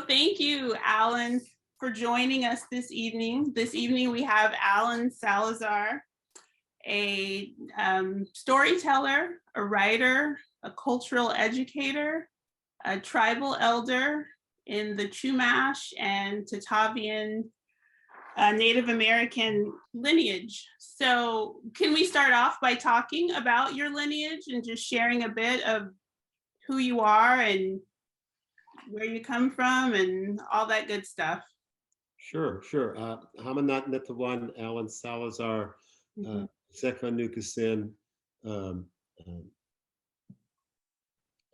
thank you, Alan, for joining us this evening. This evening we have Alan Salazar, a storyteller, a writer, a cultural educator, a tribal elder in the Chumash and Tataviam Native American lineage. So can we start off by talking about your lineage and just sharing a bit of who you are and where you come from and all that good stuff? Sure. Hamanat Netawan, Alan Salazar, Sekha Nukasin,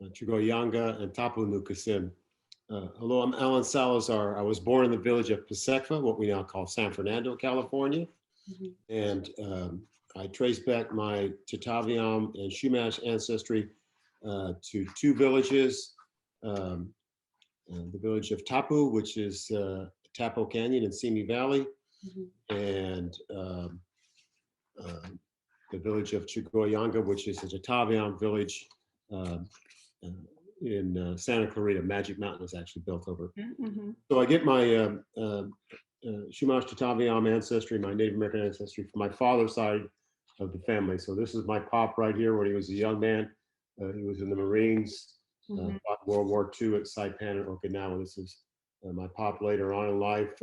Chugoyanga, and Tapu Nukasin. Hello, I'm Alan Salazar. I was born in the village of Pasekva, what we now call San Fernando, California. And I trace back my Tataviam and Chumash ancestry to two villages. The village of Tapu, which is Tapo Canyon in Simi Valley, and the village of Chugoyanga, which is a Tataviam village in Santa Clarita. Magic Mountain was actually built over. So I get my Chumash Tataviam ancestry, my Native American ancestry, from my father's side of the family. So this is my pop right here when he was a young man. He was in the Marines, fought World War II at Saipan and Okinawa. This is my pop later on in life.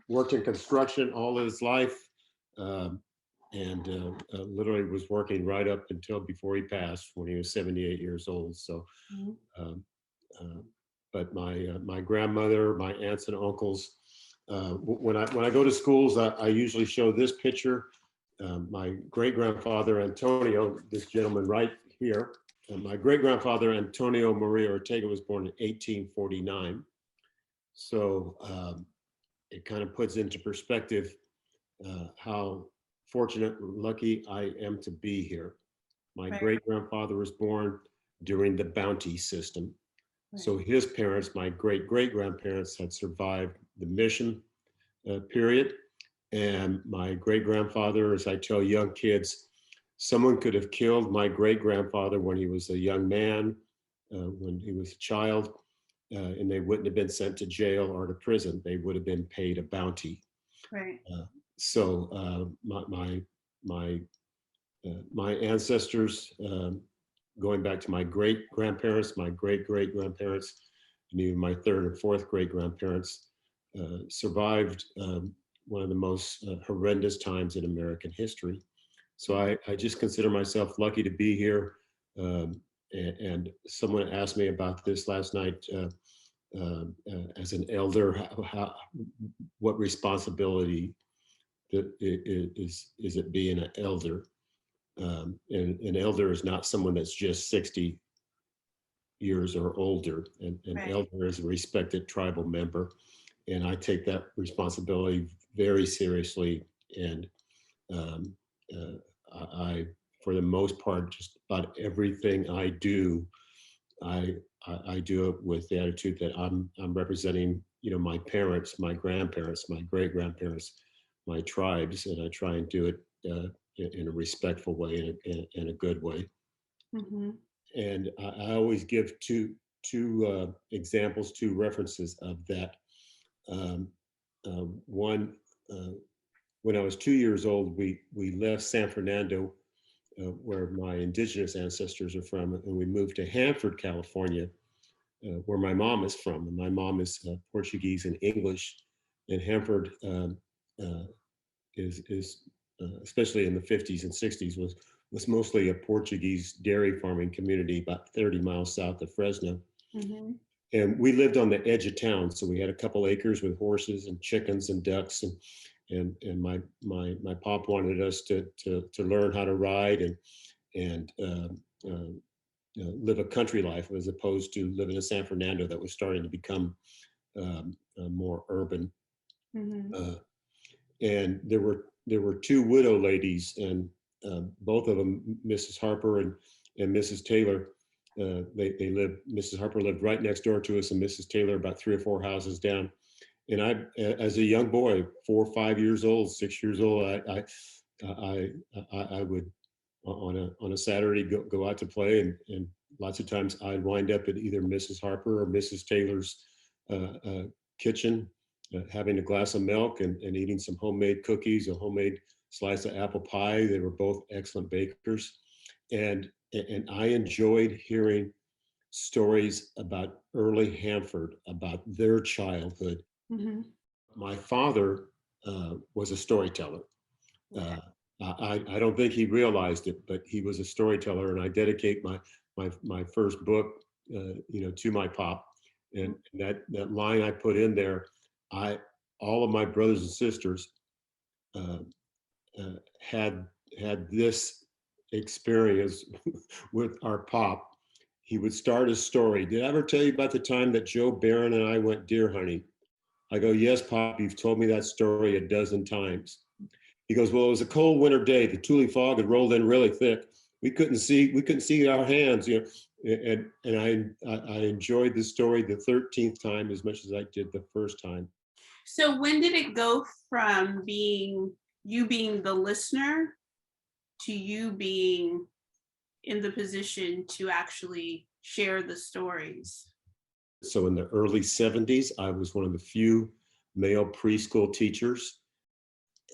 Worked in construction all his life, and literally was working right up until before he passed when he was 78 years old. So, but my grandmother, my aunts and uncles, when I go to schools, I usually show this picture. My great-grandfather Antonio, this gentleman right here, my great-grandfather Antonio Maria Ortega was born in 1849. So it kind of puts into perspective how fortunate and lucky I am to be here. My great-grandfather was born during the bounty system. So his parents, my great-great-grandparents, had survived the mission period. And my great-grandfather, as I tell young kids, someone could have killed my great-grandfather when he was a young man, when he was a child, and they wouldn't have been sent to jail or to prison. They would have been paid a bounty. So my ancestors, going back to my great-grandparents, my great-great-grandparents, and even my third and fourth great-grandparents, survived one of the most horrendous times in American history. So I just consider myself lucky to be here. And someone asked me about this last night. As an elder, what responsibility is it being an elder? And an elder is not someone that's just 60 years or older. An elder is a respected tribal member. And I take that responsibility very seriously. And I, for the most part, just about everything I do, I do it with the attitude that I'm representing, my parents, my grandparents, my great-grandparents, my tribes, and I try and do it in a respectful way, in a good way. And I always give two examples, two references of that. One, when I was 2 years old, we left San Fernando, where my indigenous ancestors are from, and we moved to Hanford, California, where my mom is from. And my mom is Portuguese and English, and Hanford is especially in the 50s and 60s, was mostly a Portuguese dairy farming community about 30 miles south of Fresno. And we lived on the edge of town, so we had a couple acres with horses and chickens and ducks, and my pop wanted us to learn how to ride and live a country life as opposed to living in San Fernando that was starting to become more urban. And there were two widow ladies, and both of them, Mrs. Harper and Mrs. Taylor. They lived. Mrs. Harper lived right next door to us, and Mrs. Taylor about 3 or 4 houses down. And I, as a young boy, 4 or 5 years old, 6 years old, I would on a Saturday go out to play, and lots of times I'd wind up at either Mrs. Harper or Mrs. Taylor's kitchen, having a glass of milk and eating some homemade cookies, a homemade slice of apple pie. They were both excellent bakers. And I enjoyed hearing stories about early Hanford, about their childhood. Mm-hmm. My father was a storyteller. Yeah. I don't think he realized it, but he was a storyteller, and I dedicate my first book, to my pop. And that line I put in there, all of my brothers and sisters uh, had this experience with our pop. He would start a story. Did I ever tell you about the time that Joe Barron and I went deer hunting? I go, yes, Pop, you've told me that story a dozen times. He goes, well, it was a cold winter day. The tule fog had rolled in really thick. We couldn't see our hands, and I enjoyed the story the 13th time as much as I did the first time. So when did it go from you being the listener to you being in the position to actually share the stories? So in the early 70s, I was one of the few male preschool teachers,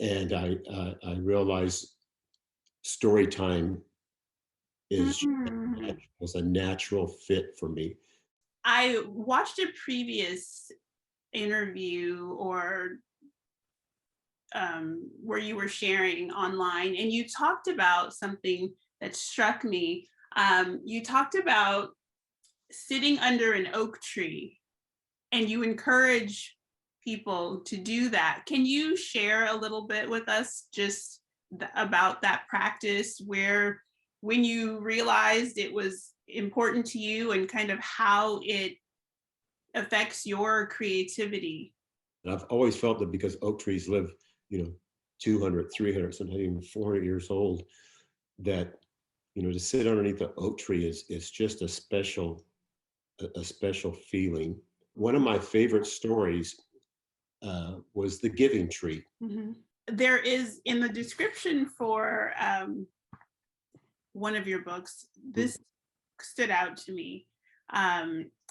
and I realized story time was a natural fit for me. I watched a previous interview or where you were sharing online, and you talked about something that struck me. You talked about sitting under an oak tree, and you encourage people to do that. Can you share a little bit with us just about that practice, when you realized it was important to you and kind of how it affects your creativity? And I've always felt that because oak trees live, 200, 300, sometimes even 400 years old, that, to sit underneath the oak tree is just a special feeling. One of my favorite stories was the giving tree. Mm-hmm. There is in the description for one of your books, this stood out to me.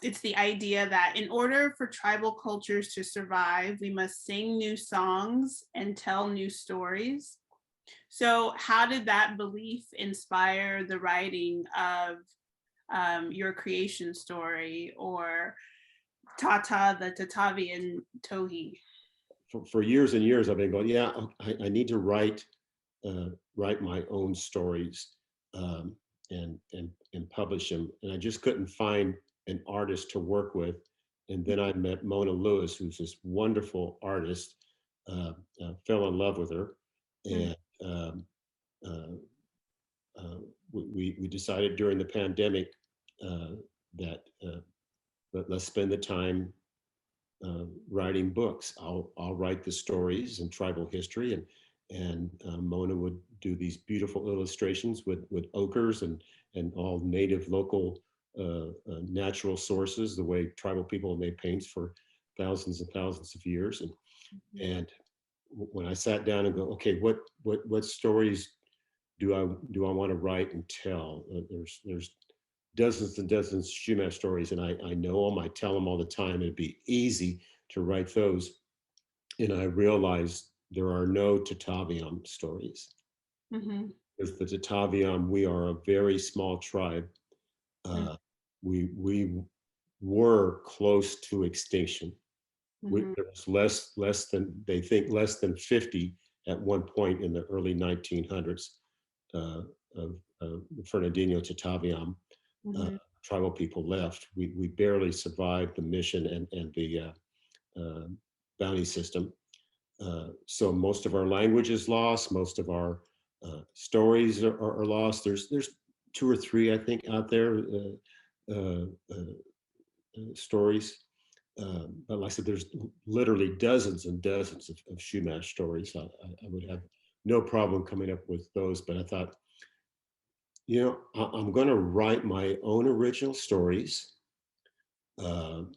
It's the idea that in order for tribal cultures to survive, we must sing new songs and tell new stories. So how did that belief inspire the writing of your creation story, or Tata the Tatavian Tohi? For years and years, I've been going, yeah, I need to write my own stories, and publish them. And I just couldn't find an artist to work with. And then I met Mona Lewis, who's this wonderful artist. Fell in love with her, and uh, we decided during the pandemic that let's spend the time writing books. I'll write the stories and tribal history, and Mona would do these beautiful illustrations with ochres and all native local natural sources, the way tribal people made paints for thousands and thousands of years. And when I sat down and go, okay, what stories do I want to write and tell? There's dozens and dozens of Chumash stories, and I know them. I tell them all the time. It'd be easy to write those. And I realized there are no Tataviam stories. Mm-hmm. With the Tataviam, we are a very small tribe. We were close to extinction. There was less than, they think, less than 50 at one point in the early 1900s of Fernandino Tataviam. Tribal people left. We barely survived the mission and the bounty system. So most of our language is lost. Most of our stories are lost. There's 2 or 3, I think, out there, stories. But like I said, there's literally dozens and dozens of Chumash stories. I would have no problem coming up with those, but I thought, I'm going to write my own original stories, and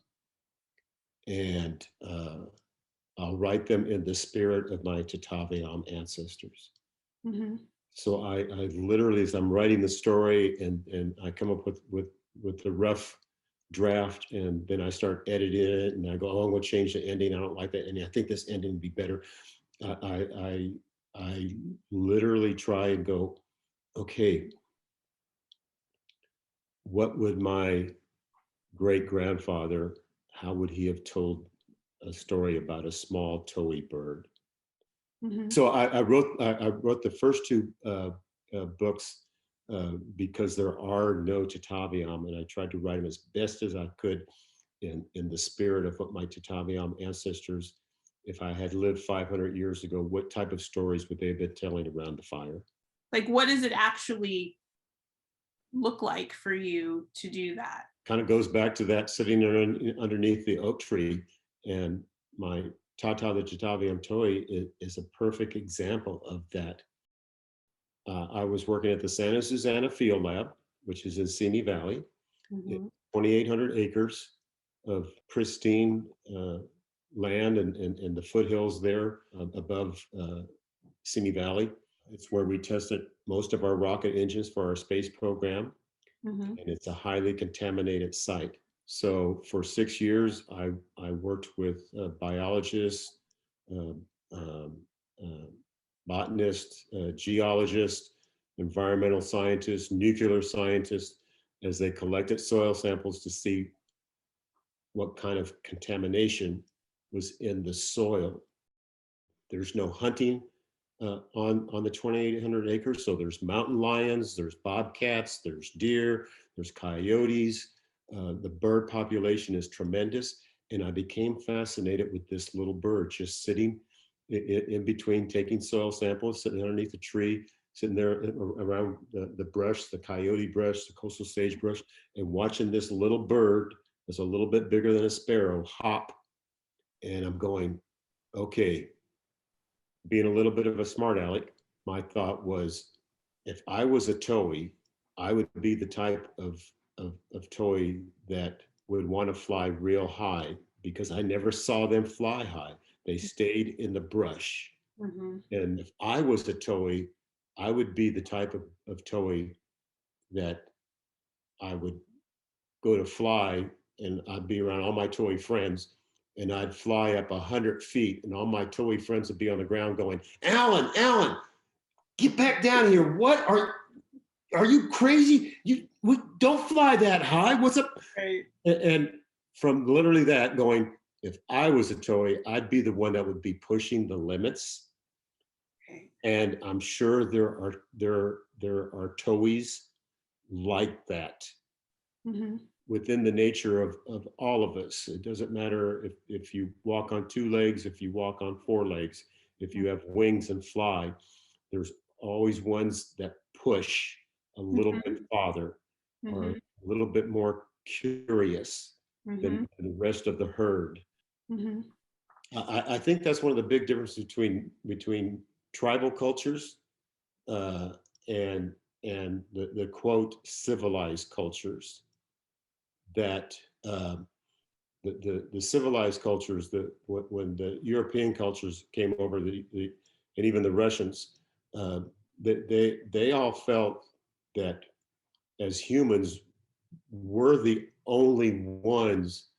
I'll write them in the spirit of my Tataviam ancestors. So I literally, as I'm writing the story, and I come up with the rough draft, and then I start editing it, and I go, oh, I'm going to change the ending. I don't like that ending. I think this ending would be better. I literally try and go, okay, what would my great grandfather, how would he have told a story about a small towy bird? So I wrote the first two books because there are no Tataviam, and I tried to write them as best as I could in the spirit of what my Tataviam ancestors, if I had lived 500 years ago, what type of stories would they have been telling around the fire? Like, what does it actually look like for you to do that? Kind of goes back to that sitting there underneath the oak tree, and my Tata the Tataviam toy is a perfect example of that. I was working at the Santa Susana Field Lab, which is in Simi Valley, 2,800 acres of pristine land and the foothills there above Simi Valley. It's where we tested most of our rocket engines for our space program, and it's a highly contaminated site. So for 6 years, I worked with biologists, um, um, botanists, geologists, environmental scientists, nuclear scientists, as they collected soil samples to see what kind of contamination was in the soil. There's no hunting on the 2,800 acres. So there's mountain lions, there's bobcats, there's deer, there's coyotes. The bird population is tremendous. And I became fascinated with this little bird just sitting in between, taking soil samples, sitting underneath a tree, sitting there around the brush, the coyote brush, the coastal sagebrush, and watching this little bird that's a little bit bigger than a sparrow hop. And I'm going, okay, being a little bit of a smart aleck, my thought was, if I was a towhee, I would be the type of towhee that would want to fly real high, because I never saw them fly high. They stayed in the brush. And if I was a towhee, I would be the type of towhee that I would go to fly, and I'd be around all my towhee friends, and I'd fly up 100 feet, and all my towhee friends would be on the ground going, Alan, Alan, get back down here. What are you crazy? We don't fly that high. What's up? Right. And from literally that going, if I was a towhee, I'd be the one that would be pushing the limits. Okay. And I'm sure there are towhees like that. Within the nature of all of us. It doesn't matter if you walk on 2 legs, if you walk on 4 legs, if you have wings and fly, there's always ones that push a little bit farther, or a little bit more curious than the rest of the herd. I think that's one of the big differences between tribal cultures and the quote civilized cultures. That the civilized cultures, when the European cultures came over, and even the Russians, they all felt that as humans, we're the only ones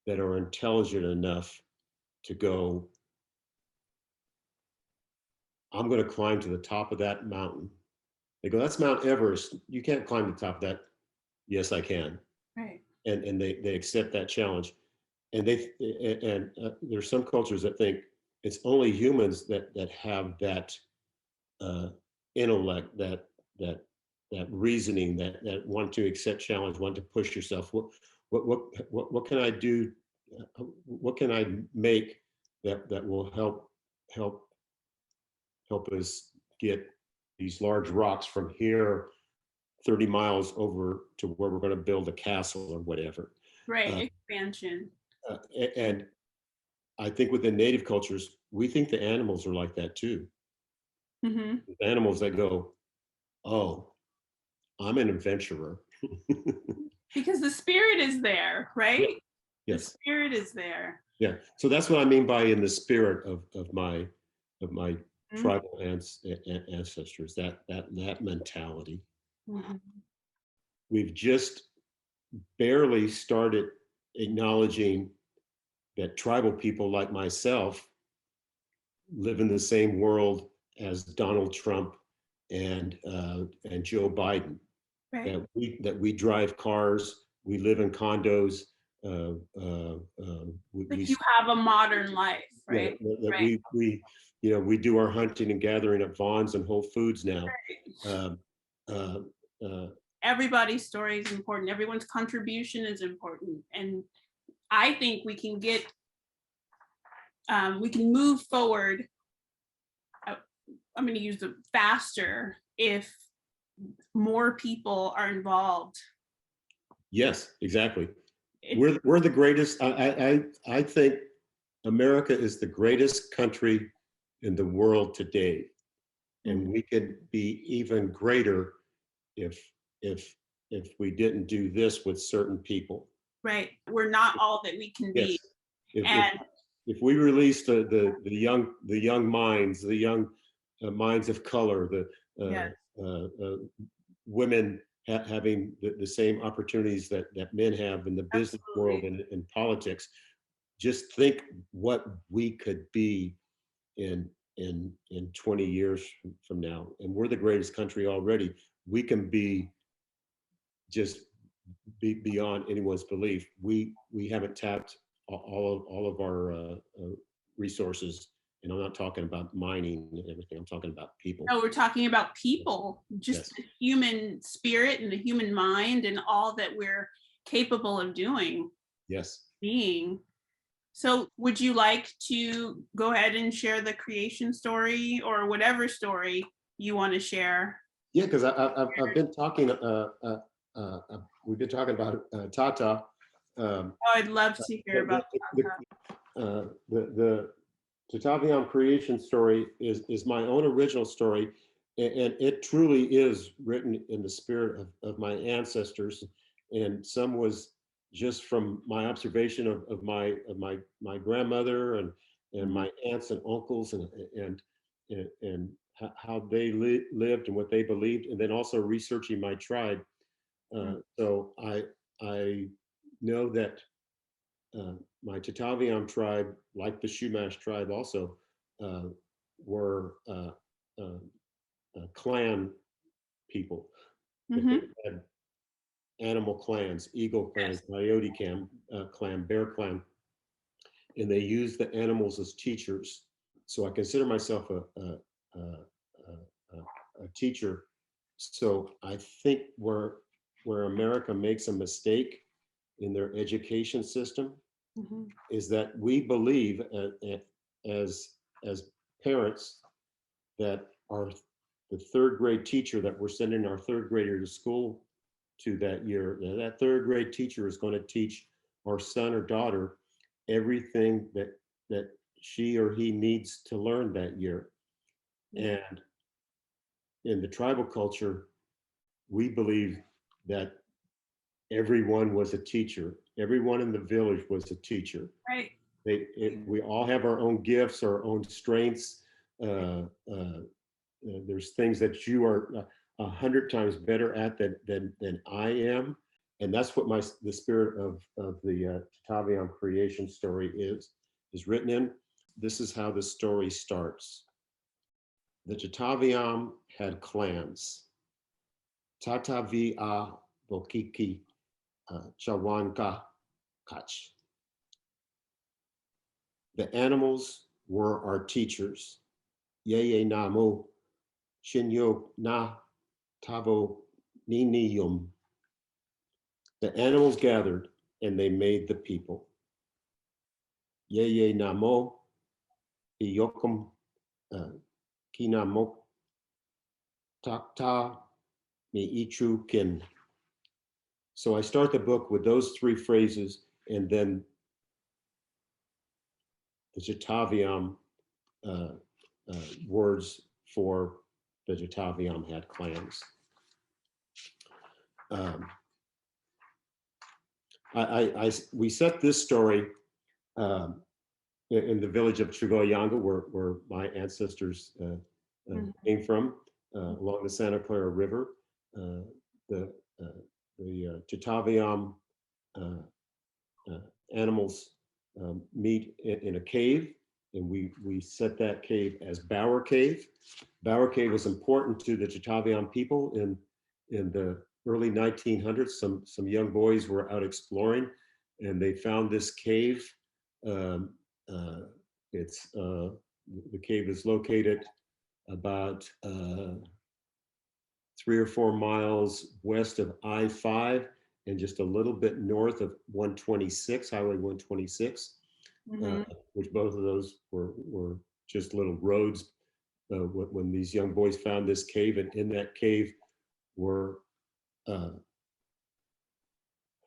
that are intelligent enough to go, I'm going to climb to the top of that mountain. They go, that's Mount Everest. You can't climb to the top of that. Yes, I can. Right. And they accept that challenge. And there's some cultures that think it's only humans that have that intellect, that reasoning, that want to accept challenge, want to push yourself. What can I do? What can I make that will help us get these large rocks from here 30 miles over to where we're going to build a castle or whatever. Right. Expansion. And I think within native cultures, we think the animals are like that too. Animals that go, oh, I'm an adventurer. Because the spirit is there, right? Yeah. Yes. The spirit is there. Yeah. So that's what I mean by in the spirit of my tribal ancestors, that mentality. We've just barely started acknowledging that tribal people like myself live in the same world as Donald Trump and Joe Biden. Right. That we drive cars, we live in condos. Like you have a modern life, right? That Right. we do our hunting and gathering at Vaughn's and Whole Foods now. Um, uh, uh, Everybody's story is important. Everyone's contribution is important. And I think we can we can move forward. I'm going to use the faster if more people are involved. yes, exactly. We're the greatest. I think America is the greatest country in the world today, and we could be even greater if if we didn't do this with certain people. Right. We're not all that we can be. Yes. And If we release the young minds, the young minds of color, the yes, women having the same opportunities that men have in the business world and in politics, just think what we could be in 20 years from now. And we're the greatest country already. We can be just beyond anyone's belief. We haven't tapped all of our resources, and I'm not talking about mining and everything. I'm talking about people. no, we're talking about people, just Yes. the human spirit and the human mind and all that we're capable of doing. Yes. Being. So would you like to go ahead and share the creation story or whatever story you want to share? Yeah, because I've been talking. We've been talking about Tata. Oh, I'd love to hear about The Tataviam creation story is my own original story, and it truly is written in the spirit of my ancestors, and some was just from my observation of my grandmother and my aunts and uncles and how they lived and what they believed, and then also researching my tribe. So I know that my Tataviam tribe, like the Chumash tribe, also were clan people. They had animal clans, eagle clans, coyote clan, bear clan, and they used the animals as teachers. So I consider myself a teacher. So I think where America makes a mistake in their education system is that we believe as parents that the third grade teacher that we're sending our third grader to school to that year, that third grade teacher is going to teach our son or daughter everything that she or he needs to learn that year. And in the tribal culture, we believe that everyone was a teacher. Everyone in the village was a teacher. Right. We all have our own gifts, our own strengths. There's things that you are 100 times better at than I am, and that's what the spirit of the Tataviam creation story is written in. This is how the story starts. The Tataviam had clans. Tatavia Bokiki Chawanka Kach. The animals were our teachers. Yeye Namo Shinyo Na Tavo Ninium. The animals gathered and they made the people. Yeye Namo Iyokum Kinamo Takta Mi Ichu Kin. So I start the book with those three phrases, and then the Tataviam words for the Tataviam had clans. We set this story in the village of Chugoyanga, where my ancestors came from, along the Santa Clara River. The Tataviam animals meet in a cave, and we set that cave as Bower Cave. Bower Cave was important to the Tataviam people in the early 1900s. Some young boys were out exploring, and they found this cave. The cave is located about 3 or 4 miles west of I-5 and just a little bit north of 126, Highway 126, which both of those were just little roads. When these young boys found this cave, and in that cave were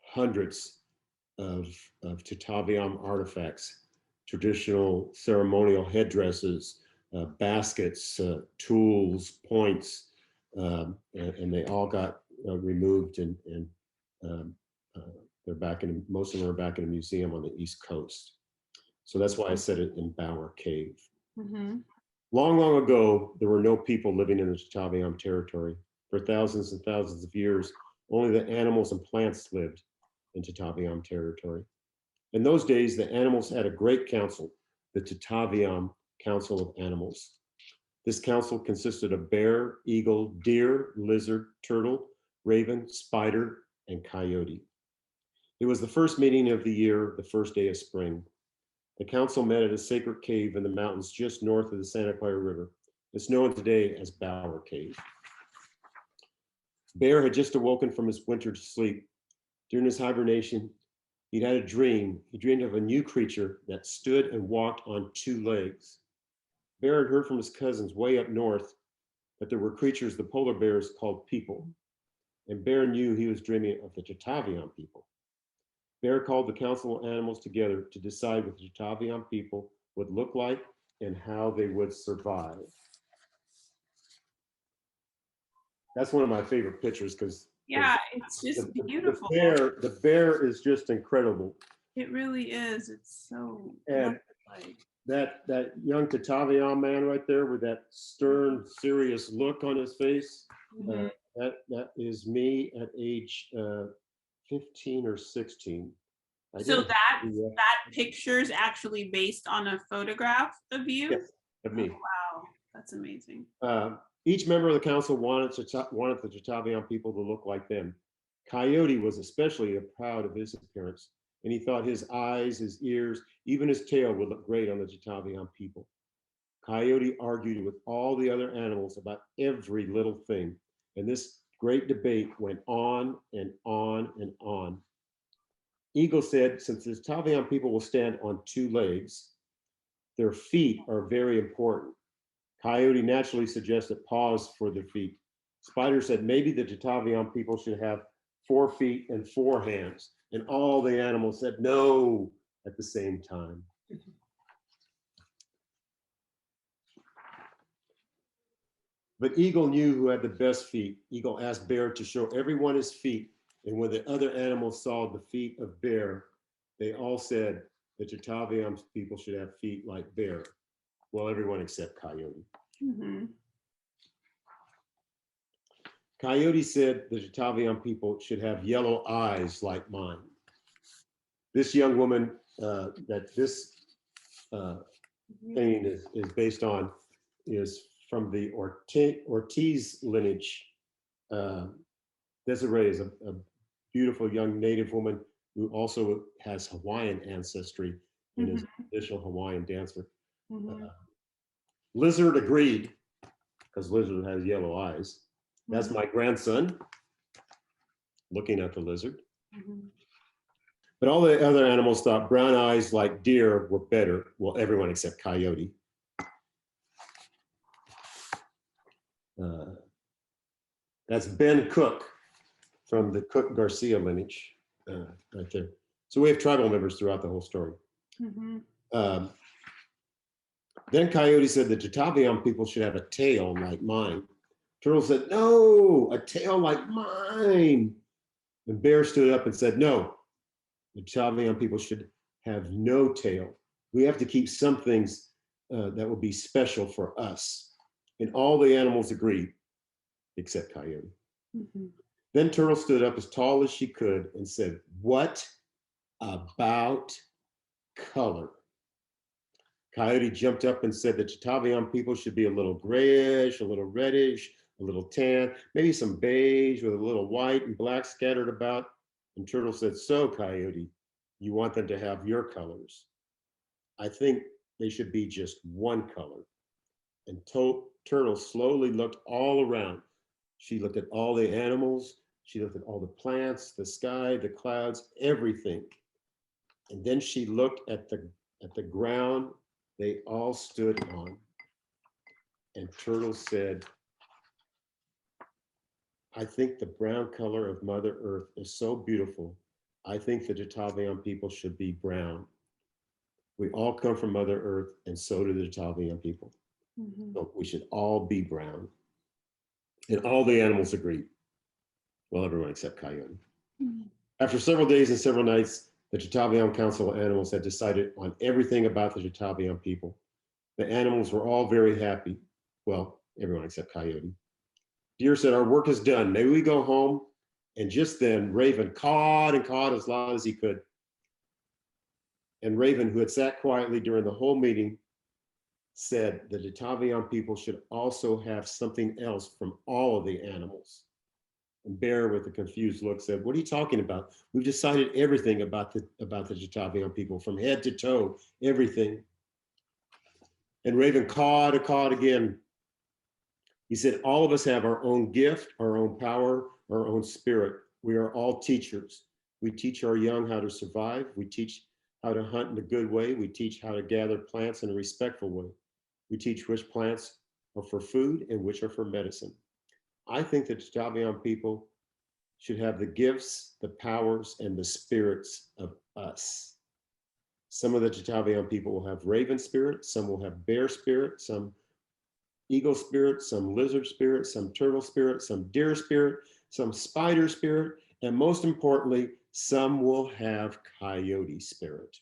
hundreds of Tataviam artifacts, traditional ceremonial headdresses, baskets, tools, points, and they all got removed, and they're back in, most of them are back in a museum on the East Coast. So that's why I said it in Bower Cave. Long, long ago, there were no people living in the Tataviam territory. For thousands and thousands of years, only the animals and plants lived in Tataviam territory. In those days, the animals had a great council, the Tataviam Council of Animals. This council consisted of bear, eagle, deer, lizard, turtle, raven, spider, and coyote. It was the first meeting of the year, the first day of spring. The council met at a sacred cave in the mountains just north of the Santa Clara River. It's known today as Bower Cave. Bear had just awoken from his winter sleep. During his hibernation, he'd had a dream. He dreamed of a new creature that stood and walked on 2 legs. Bear had heard from his cousins way up north that there were creatures the polar bears called people. And Bear knew he was dreaming of the Tataviam people. Bear called the council of animals together to decide what the Tataviam people would look like and how they would survive. That's one of my favorite pictures because yeah, it's just beautiful. The bear is just incredible. It really is. It's so and that young Tataviam man right there with that stern, serious look on his face. That is me at age 15 or 16. So that picture is actually based on a photograph of you? Yes, of me. Oh, wow, that's amazing. Each member of the council wanted the Tataviam people to look like them. Coyote was especially proud of his appearance, and he thought his eyes, his ears, even his tail would look great on the Tataviam people. Coyote argued with all the other animals about every little thing, and this great debate went on and on and on. Eagle said, since the Tataviam people will stand on 2 legs, their feet are very important. Coyote naturally suggested paws for their feet. Spider said maybe the Tataviam people should have 4 feet and 4 hands. And all the animals said no at the same time. But Eagle knew who had the best feet. Eagle asked Bear to show everyone his feet. And when the other animals saw the feet of Bear, they all said the Tataviam people should have feet like Bear. Well, everyone except Coyote. Coyote said the Tataviam people should have yellow eyes like mine. This young woman that this painting is based on is from the Ortiz lineage. Desiree is a beautiful young Native woman who also has Hawaiian ancestry and is a traditional Hawaiian dancer. Lizard agreed, because Lizard has yellow eyes. That's my grandson looking at the lizard. But all the other animals thought brown eyes like deer were better. Well, everyone except Coyote. That's Ben Cook from the Cook Garcia lineage right there. So we have tribal members throughout the whole story. Then Coyote said the Tataviam people should have a tail like mine. Turtle said, no, a tail like mine. And Bear stood up and said, no, the Tataviam people should have no tail. We have to keep some things that will be special for us. And all the animals agreed, except Coyote. Then Turtle stood up as tall as she could and said, what about color? Coyote jumped up and said the Tataviam people should be a little grayish, a little reddish, a little tan, maybe some beige with a little white and black scattered about. And Turtle said, so Coyote, you want them to have your colors. I think they should be just one color. And Turtle slowly looked all around. She looked at all the animals. She looked at all the plants, the sky, the clouds, everything. And then she looked at the ground they all stood on. And Turtle said, I think the brown color of Mother Earth is so beautiful. I think the Tataviam people should be brown. We all come from Mother Earth, and so do the Tataviam people. So we should all be brown. And all the animals agreed. Well, everyone except Coyote. After several days and several nights, the Tataviam Council of Animals had decided on everything about the Tataviam people. The animals were all very happy. Well, everyone except Coyote. Deer said, our work is done. May we go home? And just then, Raven cawed and cawed as loud as he could. And Raven, who had sat quietly during the whole meeting, said the Tataviam people should also have something else from all of the animals. And Bear, with a confused look, said, what are you talking about? We've decided everything about the Tataviam people, from head to toe, everything. And Raven cawed and cawed again. He said, all of us have our own gift, our own power, our own spirit. We are all teachers. We teach our young how to survive. We teach how to hunt in a good way. We teach how to gather plants in a respectful way. We teach which plants are for food and which are for medicine. I think the Tataviam people should have the gifts, the powers, and the spirits of us. Some of the Tataviam people will have raven spirit, some will have bear spirit, some eagle spirit, some lizard spirit, some turtle spirit, some deer spirit, some spider spirit, and most importantly, some will have coyote spirit.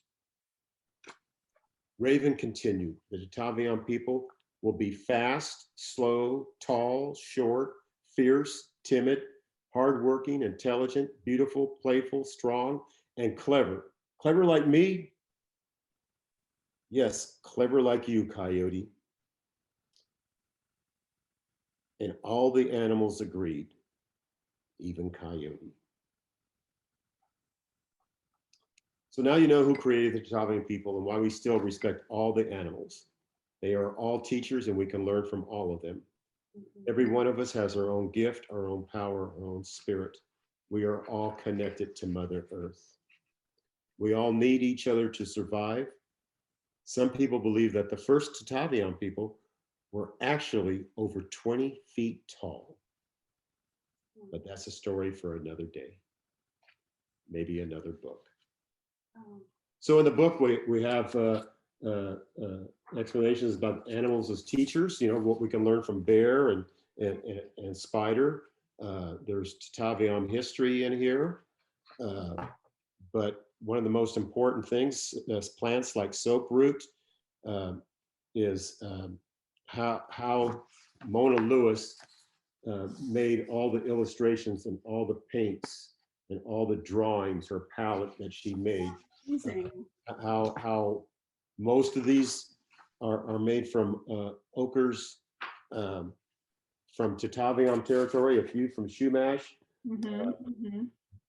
Raven continued, the Tataviam people will be fast, slow, tall, short, fierce, timid, hardworking, intelligent, beautiful, playful, strong, and clever. Clever like me? Yes, clever like you, Coyote. And all the animals agreed, even Coyote. So now you know who created the Tataviam people and why we still respect all the animals. They are all teachers and we can learn from all of them. Every one of us has our own gift, our own power, our own spirit. We are all connected to Mother Earth. We all need each other to survive. Some people believe that the first Tataviam people were actually over 20 feet tall. But that's a story for another day, maybe another book. So in the book, we have explanations about animals as teachers, you know, what we can learn from bear and spider. There's Tataviam history in here. But one of the most important things, plants like soaproot, is how Mona Lewis made all the illustrations and all the paints and all the drawings, her palette that she made. How most of these are made from ochres from Tataviam territory, a few from Chumash,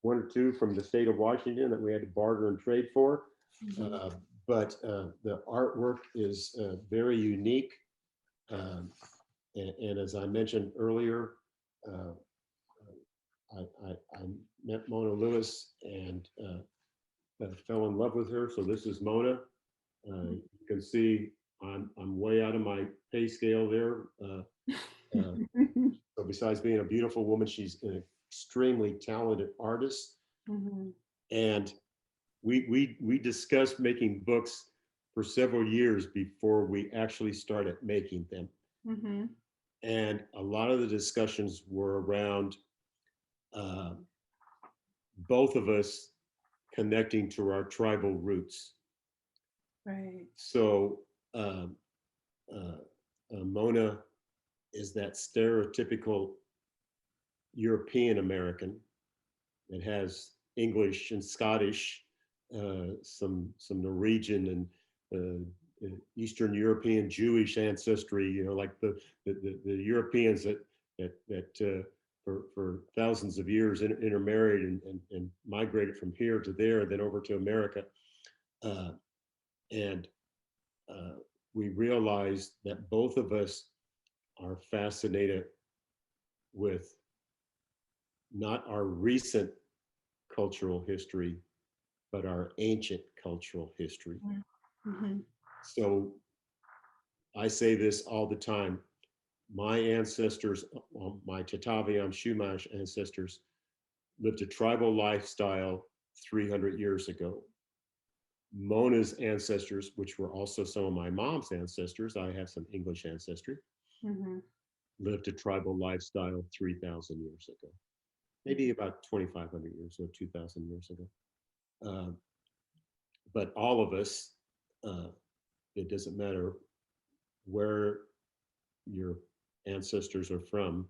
one or two from the state of Washington that we had to barter and trade for. But the artwork is very unique. And as I mentioned earlier, I met Mona Lewis and fell in love with her. So this is Mona. You can see I'm way out of my pay scale there. So besides being a beautiful woman, she's an extremely talented artist. And we discussed making books for several years before we actually started making them. And a lot of the discussions were around both of us connecting to our tribal roots. Right. So Mona is that stereotypical European American that has English and Scottish, some Norwegian and Eastern European Jewish ancestry. You know, like the Europeans that for thousands of years intermarried and migrated from here to there, then over to America, and we realized that both of us are fascinated with not our recent cultural history, but our ancient cultural history. Mm-hmm. So I say this all the time. My ancestors, my Tataviam Chumash ancestors, lived a tribal lifestyle 300 years ago. Mona's ancestors, which were also some of my mom's ancestors, I have some English ancestry, Mm-hmm. lived a tribal lifestyle 3,000 years ago, maybe about 2,500 years or 2,000 years ago. But all of us, it doesn't matter where your ancestors are from,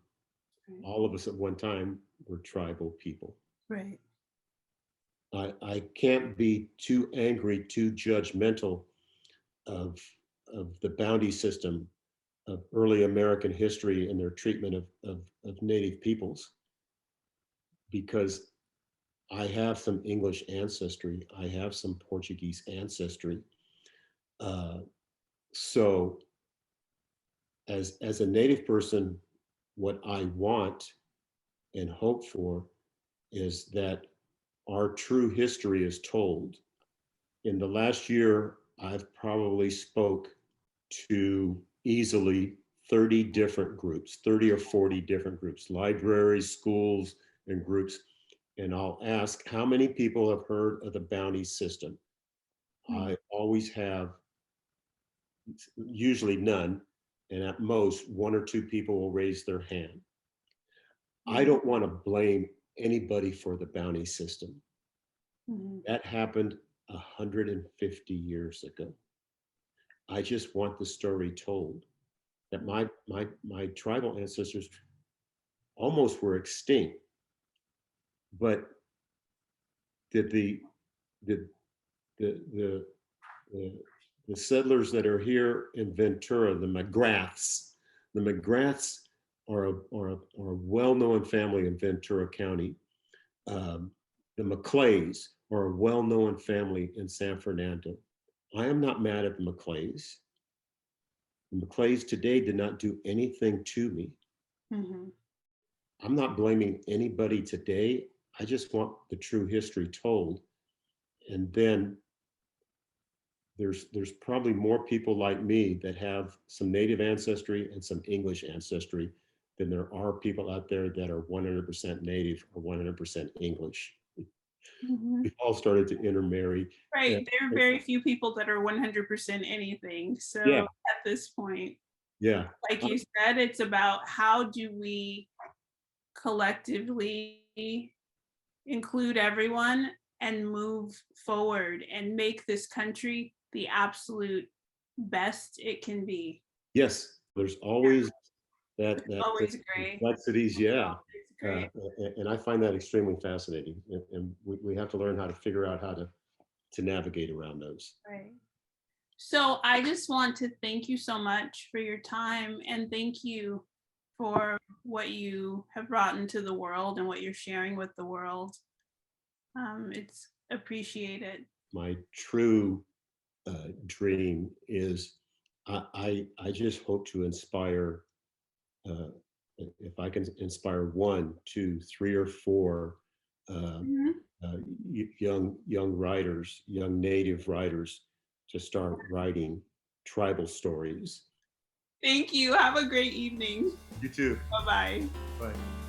Right. all of us at one time were tribal people. Right. I can't be too angry, too judgmental of the bounty system of early American history and their treatment of Native peoples, because I have some English ancestry, I have some Portuguese ancestry. So as a Native person, what I want and hope for is that our true history is told. In the last year, I've probably spoke to easily 30 different groups, 30 or 40 different groups, libraries, schools, and groups. And I'll ask how many people have heard of the bounty system. I always have, usually none, and at most one or two people will raise their hand. I don't want to blame anybody for the bounty system. Mm-hmm. That happened 150 years ago. I just want the story told that my tribal ancestors almost were extinct, but did the the the the, the settlers that are here in Ventura, the McGraths are a well-known family in Ventura County. The McClays are a well-known family in San Fernando. I am not mad at the McClays. The McClays today did not do anything to me. Mm-hmm. I'm not blaming anybody today. I just want the true history told. And then there's probably more people like me that have some Native ancestry and some English ancestry than there are people out there that are 100% Native or 100% English. Mm-hmm. We all started to intermarry. Right. There are very few people that are 100% anything. So Yeah. at this point, Yeah. like you said, it's about how do we collectively include everyone and move forward and make this country the absolute best it can be. Yes, there's always that Always great. complexities. Yeah. It's great. And I find that extremely fascinating. And we have to learn how to figure out how to navigate around those. Right. So I just want to thank you so much for your time, and thank you for what you have brought into the world and what you're sharing with the world. It's appreciated. My true dream is I just hope to inspire, if I can inspire 1, 2, 3, or 4 young writers, young Native writers, to start writing tribal stories. Thank you. Have a great evening. You too. Bye-bye. Bye.